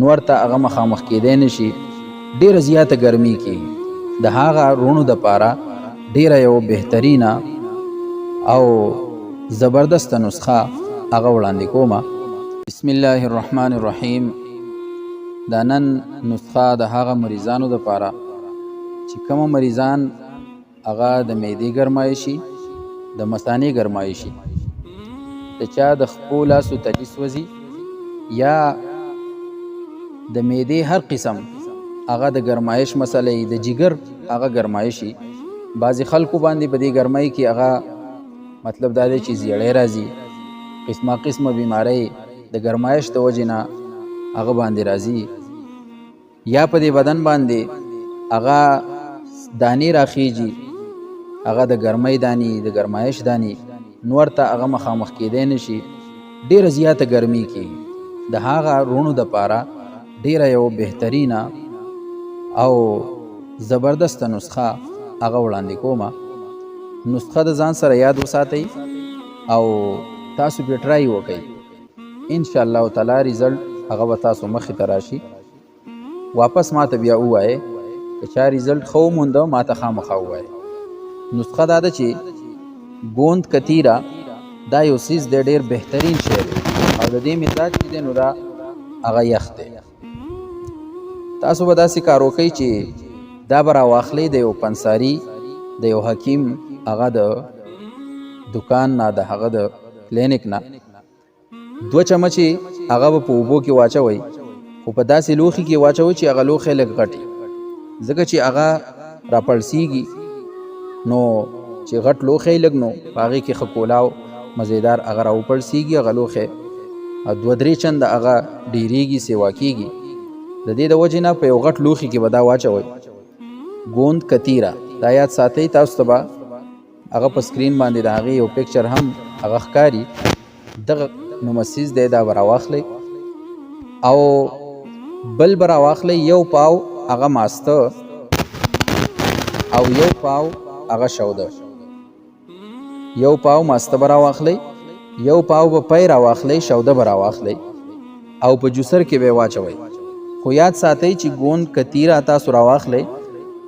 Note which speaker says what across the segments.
Speaker 1: نور ته هغه مخامخ کېدی نشي، ډېره زیاته ګرمي کېږي. د هغه رونو دپاره ډېره یو بهترینه او زبردسته نسخه هغه وړاندې کومه. بسم الله الرحمن الرحیم. دا نن نسخه د هغه مریضانو دپاره چې کومه مریضان هغه د معدې ګرمایشي، د مثانې ګرمایشي، د چا د خپو لاسو تلیس وځي، یا د معدې هر قسم هغه د ګرمایش مسئله، د جګر هغه ګرمایشي. بعضې خلکو باندې په دې ګرمۍ کې هغه مطلب دا دی چې زیړی راځي، قسمه قسمه بیماری د ګرمایش د وجې نه هغه باندې راځي، یا په دې بدن باندې هغه دانې راخیږي، هغه د ګرمۍ دانې، د ګرمایش دانې، نور ته هغه مخامخ کېدی نشي، ډېره زیاته ګرمي کېږي. د هغه رونو دپاره ډېره یو بهترینه او زبردسته نسخه هغه وړاندې کومه. نسخه د ځان سره یاد وساتئ او تاسو پې ټرای وکئ. انشاءالله تعالی ریزلټ هغه به تاسو مخې ته راشي. واپس ما ته بیا ووایئ که چا ریزلټ ښه ومونده ما ته خامخا ووایئ. نسخه دا ده چې ګوند کتیره دا یو څیز دی، ډېر بهترین شی دی، او د دې مزاج چې دی نو دا هغه یخ دی. تاسو به داسې کار وکئ چې دا به راواخلئ د یو پنساري، د یو حکیم هغه د دکان نه، د هغه د کلینیک نه 2 چمچې هغه به په اوبو کې واچوئ، خو په داسې لوښي کې واچوئ چې هغه لوښی لږ غټ وي، ځکه چې هغه راپړسیږي. نو چې غټ لوښی لږ نو په هغې کې ښه کولاو مزیدار هغه راوپړسیږي، هغه لوښی 2-3 چنده هغه ډېرېږي، سیوا کېږي. د دې د وجې نه په یو غټ لوښي کې به دا واچوئ، ګوند کتیره. دا یاد ساتئ. تاسو ته به هغه په سکرین باندې د هغې یو پکچر هم هغه ښکاري. دغه نومسیز دی، دا به راواخلئ او بل به راواخلئ 1 پاو هغه ماسته او 1 پاو هغه شوده. 1 پاو ماسته به راواخلئ، 1 پاو به پی راواخلئ، شوده به راواخلئ او په جوسر کې به یې واچوئ. خو یاد ساتئ چې ګوند کتیره تاسو راواخلئ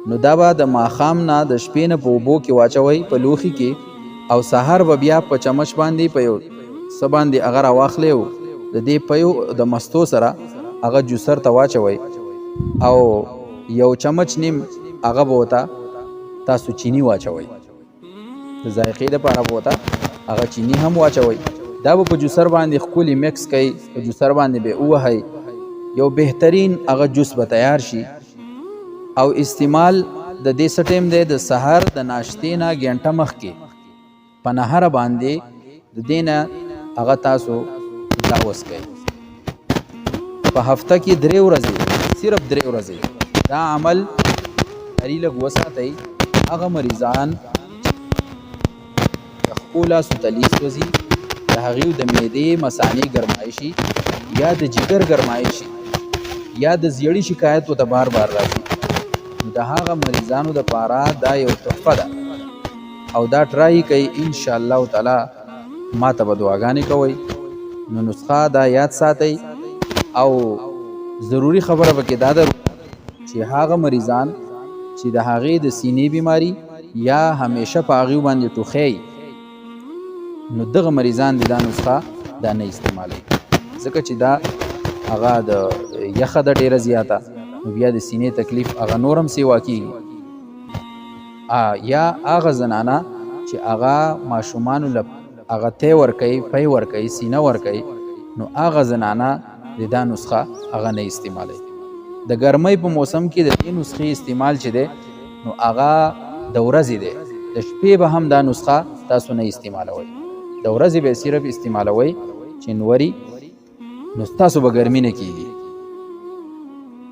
Speaker 1: نو دا به د ماښام نه د شپې نه په اوبو کې واچوئ په لوښي کې، او سهار به بیا په چمچ باندې په یو څه باندې هغه راواخلئ او د دې پیو د مستو سره هغه جوسر ته واچوئ، او 1 چمچ نیم هغه به ورته تاسو چینی واچوئ، د ذایقې دپاره به ورته هغه چینی هم واچوئ. دا به په جوسر باندې ښکلي مکس کوئ، په جوسر باندې به ووهئ، یو بهترین هغه جوس به تیار شي. او استعمال د دې څه ټیم دی؟ د سحر د ناشتې نه ګنټه مخکې په نهره باندې د دې نه هغه تاسو دا وڅښئ. په هفته کې 3 ورځې، صرف 3 ورځې دا عمل جاري لږ وساتئ. هغه مریضان د خپو لاسو تلیس وځي، د هغې د معدې مثانې ګرمایشي، یا د جګر ګرمایشي، یا د زیړي شکایت ورته بار بار راځي، د هغه مریضانو دپاره دا یو تحفه ده. او دا ټرای کوئ. انشاءالله تعالی ما ته به دعاګانې کوئ. نو نسخه دا یاد ساتئ. او ضروري خبره پکې دا ده چې هغه مریضان چې د هغې د سینې بیماری یا همیشه په هغې باندې ټوخی، نو دغه مریضان د دا نسخه دا نه استعمالوي، ځکه چې دا هغه د یخه ده ډېره زیاته، نو بیا د سینې تکلیف هغه نور هم سیوا کېږي. یا هغه زنانه چې هغه ماشومانو له هغه تی ورکوي، پی ورکوي، سینه ورکوي، نو هغه زنانه د دا نسخه هغه نه استعمالوي. د ګرمۍ په موسم کې د دې نسخې استعمال چې دی نو هغه د ورځې دی، د شپې به هم دا نسخه تاسو نه استعمالوئ، د ورځې به صرف استعمالوئ چې نوري نو ستاسو به ګرمي نه کېږي.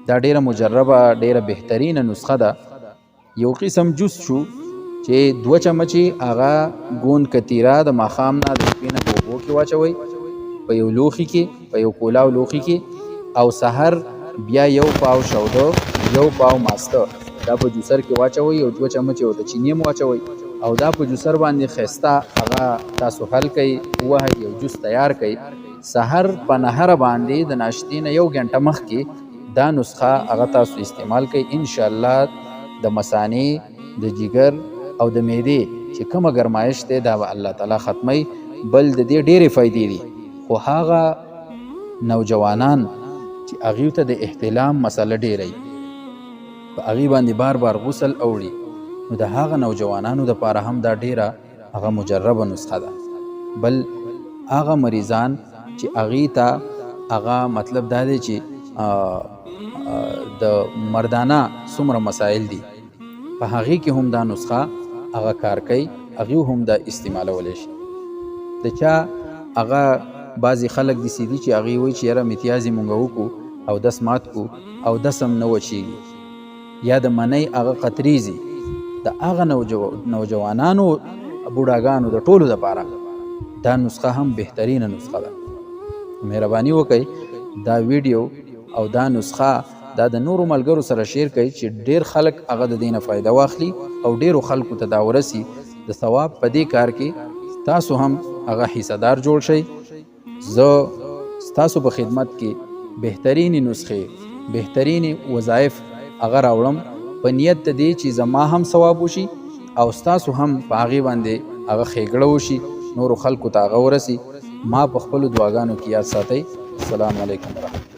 Speaker 1: دا ډېره مجربه، ډېره بهترینه نسخه ده. یو قسم جوس شو چې 2 چمچې هغه ګوند کتیره د ماښام نه د شپې نه په اوبو کې واچوئ، په یو لوښي کې، په یو کولاو لوښي کې، او سحر بیا 1 پاو شوده، 1 پاو ماسته دا په جوسر کې واچوئ، او 2 چمچې ورته چینی هم واچوئ، او دا په جوسر باندې ښایسته هغه تاسو حل کوئ، ووهئ، یو جوس تیار کوئ. سحر په نهر باندې د ناشتې نه 1 غنټه مخکې دا نسخه هغه تاسو استعمال کړئ. ان شاء الله د مثانې د جگر او د معدې چې کومه ګرمایش دی دا به الله تعالی ختموي. بل د دې ډېرې فایدې دي، خو هغه نوجوانان چې هغوی ته د احتلام مسله ډېره وي، په هغې باندې بار بار غسل اوړي، نو د هغه نوجوانانو دپاره هم دا ډېره هغه مجربه نسخه ده. بل هغه مریضان چې هغې ته هغه مطلب دا دی چې د مردانه څومره مسایل دي، په هغې کې هم دا نسخه هغه کار کوي، هغې هم دا استعمالولی شي. د چا هغه بعضې خلک داسې دي چې هغې وایي چې یاره متیازې مونږ وکړو او دس مات کړو او دس هم نه وچېږي، یا د منۍ هغه قطریزي، د هغه نوجوانانو بوډاګانو د ټولو دپاره دا نسخه هم بهترینه نسخه ده. مهرباني وکړئ دا ویډیو او دا نسخه دا د نورو ملګرو سره شیر کړئ چې ډېر خلک هغه د دې نه فایده واخلي او ډېرو خلکو ته دا ورسي. د ثواب په دې کار کې تاسو هم هغه حصدار جوړ شئ. زه ستاسو په خدمت کې بهترینې نسخې، بهترینې وظایف هغه راوړم په نیت د دې چې زما هم ثواب وشي او ستاسو هم په هغې باندې هغه ښېګړه وشي، نورو خلکو ته هغه ورسي. ما په خپلو دعاګانو کې یاد ساتئ. السلام علیکم ورحمة الله.